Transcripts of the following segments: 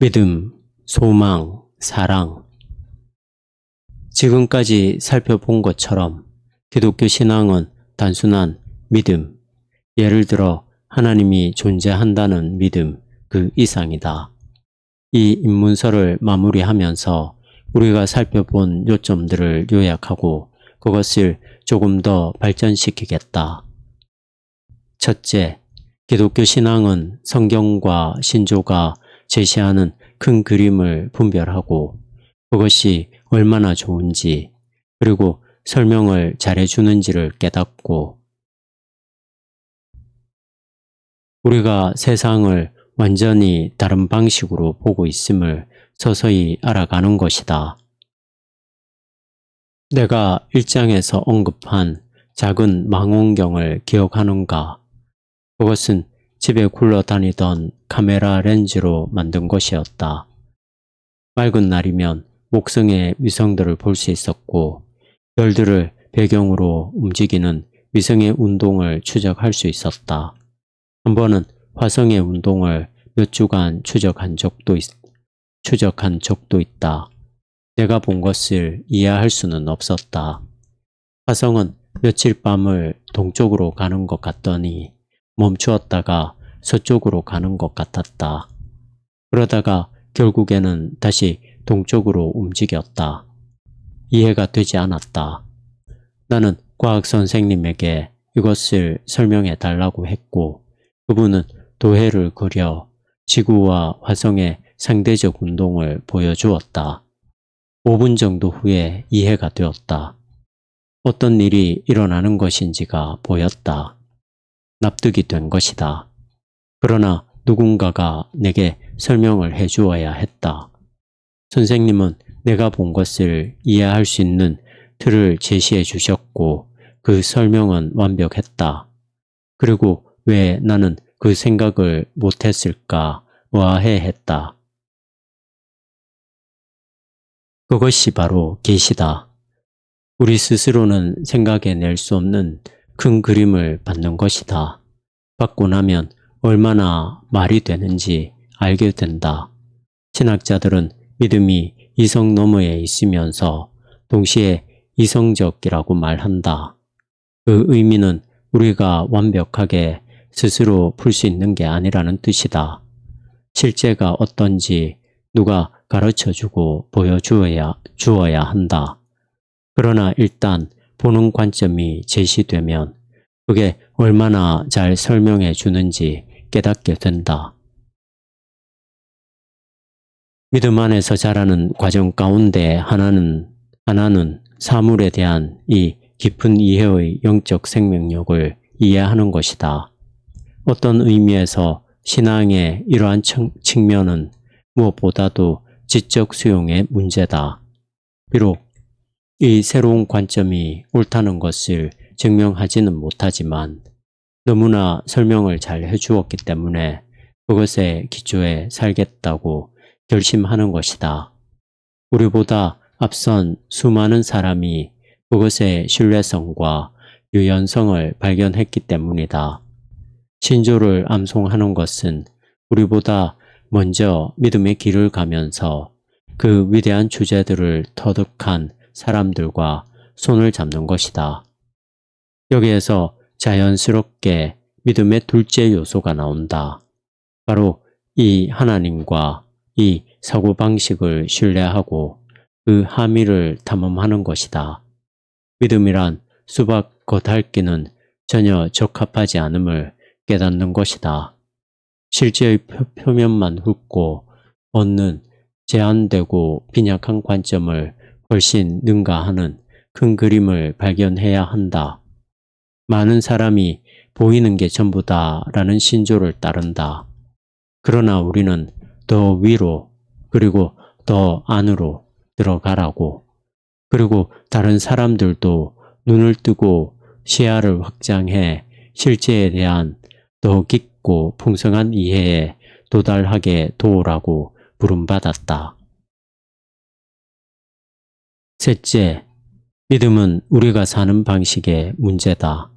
믿음, 소망, 사랑. 지금까지 살펴본 것처럼 기독교 신앙은 단순한 믿음, 예를 들어 하나님이 존재한다는 믿음 그 이상이다. 이 입문서를 마무리하면서 우리가 살펴본 요점들을 요약하고 그것을 조금 더 발전시키겠다. 첫째, 기독교 신앙은 성경과 신조가 제시하는 큰 그림을 분별하고 그것이 얼마나 좋은지 그리고 설명을 잘해주는지를 깨닫고 우리가 세상을 완전히 다른 방식으로 보고 있음을 서서히 알아가는 것이다. 내가 1장에서 언급한 작은 망원경을 기억하는가? 그것은 집에 굴러다니던 카메라 렌즈로 만든 것이었다. 맑은 날이면 목성의 위성들을 볼 수 있었고 별들을 배경으로 움직이는 위성의 운동을 추적할 수 있었다. 한 번은 화성의 운동을 몇 주간 추적한 적도 있다. 내가 본 것을 이해할 수는 없었다. 화성은 며칠 밤을 동쪽으로 가는 것 같더니 멈추었다가 서쪽으로 가는 것 같았다. 그러다가 결국에는 다시 동쪽으로 움직였다. 이해가 되지 않았다. 나는 과학 선생님에게 이것을 설명해 달라고 했고 그분은 도해를 그려 지구와 화성의 상대적 운동을 보여주었다. 5분 정도 후에 이해가 되었다. 어떤 일이 일어나는 것인지가 보였다. 납득이 된 것이다. 그러나 누군가가 내게 설명을 해주어야 했다. 선생님은 내가 본 것을 이해할 수 있는 틀을 제시해 주셨고 그 설명은 완벽했다. 그리고 왜 나는 그 생각을 못했을까 의아해했다. 그것이 바로 계시다. 우리 스스로는 생각해낼 수 없는 큰 그림을 받는 것이다. 받고 나면 얼마나 말이 되는지 알게 된다. 신학자들은 믿음이 이성 너머에 있으면서 동시에 이성적이라고 말한다. 그 의미는 우리가 완벽하게 스스로 풀 수 있는 게 아니라는 뜻이다. 실제가 어떤지 누가 가르쳐주고 보여주어야 한다. 그러나 일단 보는 관점이 제시되면 그게 얼마나 잘 설명해 주는지 깨닫게 된다. 믿음 안에서 자라는 과정 가운데 하나는 사물에 대한 이 깊은 이해의 영적 생명력을 이해하는 것이다. 어떤 의미에서 신앙의 이러한 측면은 무엇보다도 지적 수용의 문제다. 비록 이 새로운 관점이 옳다는 것을 증명하지는 못하지만 너무나 설명을 잘 해주었기 때문에 그것에 기초해 살겠다고 결심하는 것이다. 우리보다 앞선 수많은 사람이 그것의 신뢰성과 유연성을 발견했기 때문이다. 신조를 암송하는 것은 우리보다 먼저 믿음의 길을 가면서 그 위대한 주제들을 터득한 사람들과 손을 잡는 것이다. 여기에서 자연스럽게 믿음의 둘째 요소가 나온다. 바로 이 하나님과 이 사고방식을 신뢰하고 그 함의를 탐험하는 것이다. 믿음이란 수박 겉핥기는 전혀 적합하지 않음을 깨닫는 것이다. 실제의 표면만 훑고 얻는 제한되고 빈약한 관점을 훨씬 능가하는 큰 그림을 발견해야 한다. 많은 사람이 보이는 게 전부다라는 신조를 따른다. 그러나 우리는 더 위로 그리고 더 안으로 들어가라고 그리고 다른 사람들도 눈을 뜨고 시야를 확장해 실제에 대한 더 깊고 풍성한 이해에 도달하게 도우라고 부름받았다. 셋째, 믿음은 우리가 사는 방식의 문제다.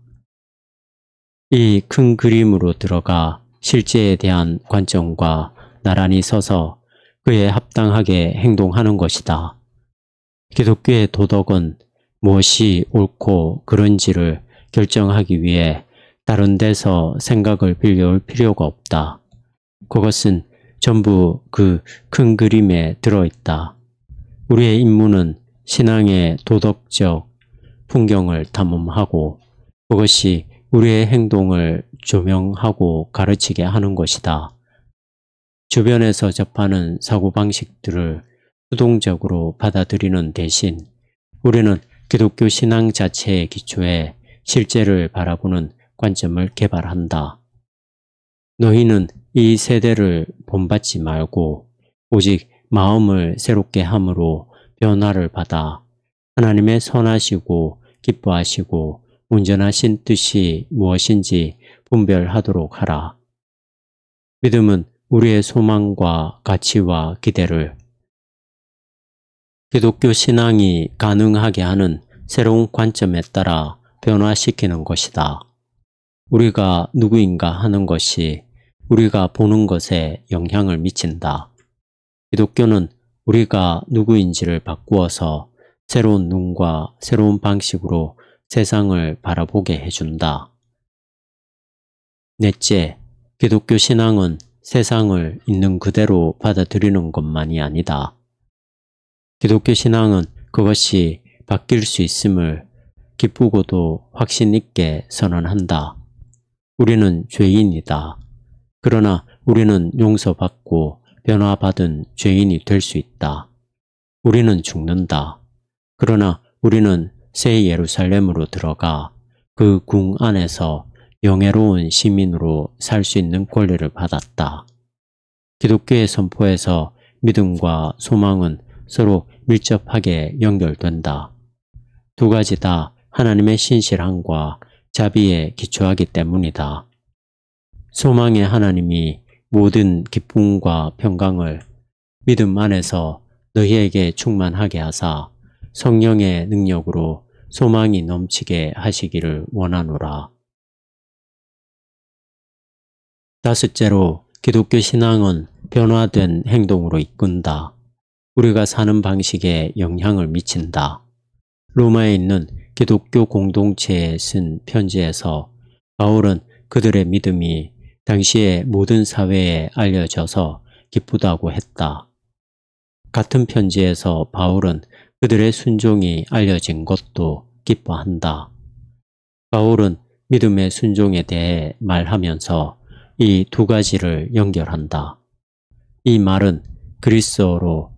이 큰 그림으로 들어가 실제에 대한 관점과 나란히 서서 그에 합당하게 행동하는 것이다. 기독교의 도덕은 무엇이 옳고 그른지를 결정하기 위해 다른 데서 생각을 빌려올 필요가 없다. 그것은 전부 그 큰 그림에 들어있다. 우리의 임무는 신앙의 도덕적 풍경을 탐험하고 그것이 우리의 행동을 조명하고 가르치게 하는 것이다. 주변에서 접하는 사고방식들을 수동적으로 받아들이는 대신 우리는 기독교 신앙 자체의 기초에 실제를 바라보는 관점을 개발한다. 너희는 이 세대를 본받지 말고 오직 마음을 새롭게 함으로 변화를 받아 하나님의 선하시고 기뻐하시고 온전하신 뜻이 무엇인지 분별하도록 하라. 믿음은 우리의 소망과 가치와 기대를 기독교 신앙이 가능하게 하는 새로운 관점에 따라 변화시키는 것이다. 우리가 누구인가 하는 것이 우리가 보는 것에 영향을 미친다. 기독교는 우리가 누구인지를 바꾸어서 새로운 눈과 새로운 방식으로 세상을 바라보게 해준다. 넷째, 기독교 신앙은 세상을 있는 그대로 받아들이는 것만이 아니다. 기독교 신앙은 그것이 바뀔 수 있음을 기쁘고도 확신 있게 선언한다. 우리는 죄인이다. 그러나 우리는 용서받고 변화받은 죄인이 될 수 있다. 우리는 죽는다. 그러나 우리는 새 예루살렘으로 들어가 그 궁 안에서 영예로운 시민으로 살 수 있는 권리를 받았다. 기독교의 선포에서 믿음과 소망은 서로 밀접하게 연결된다. 두 가지 다 하나님의 신실함과 자비에 기초하기 때문이다. 소망의 하나님이 모든 기쁨과 평강을 믿음 안에서 너희에게 충만하게 하사 성령의 능력으로 소망이 넘치게 하시기를 원하노라. 다섯째로 기독교 신앙은 변화된 행동으로 이끈다. 우리가 사는 방식에 영향을 미친다. 로마에 있는 기독교 공동체에 쓴 편지에서 바울은 그들의 믿음이 당시의 모든 사회에 알려져서 기쁘다고 했다. 같은 편지에서 바울은 그들의 순종이 알려진 것도 기뻐한다. 바울은 믿음의 순종에 대해 말하면서 이 두 가지를 연결한다. 이 말은 그리스어로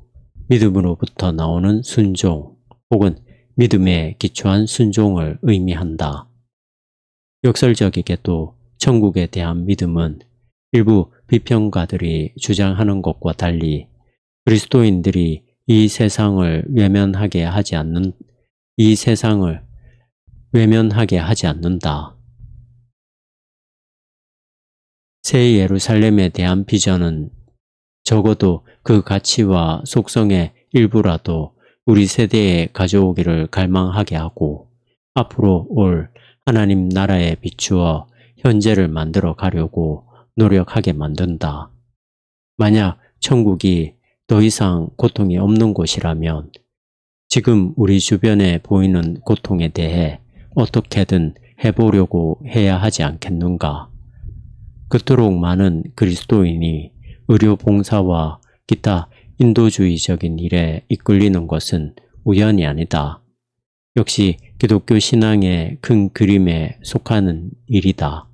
믿음으로부터 나오는 순종 혹은 믿음에 기초한 순종을 의미한다. 역설적이게도 천국에 대한 믿음은 일부 비평가들이 주장하는 것과 달리 그리스도인들이 이 세상을 외면하게 하지 않는다. 새 예루살렘에 대한 비전은 적어도 그 가치와 속성의 일부라도 우리 세대에 가져오기를 갈망하게 하고 앞으로 올 하나님 나라에 비추어 현재를 만들어 가려고 노력하게 만든다. 만약 천국이 더 이상 고통이 없는 곳이라면 지금 우리 주변에 보이는 고통에 대해 어떻게든 해보려고 해야 하지 않겠는가? 그토록 많은 그리스도인이 의료봉사와 기타 인도주의적인 일에 이끌리는 것은 우연이 아니다. 역시 기독교 신앙의 큰 그림에 속하는 일이다.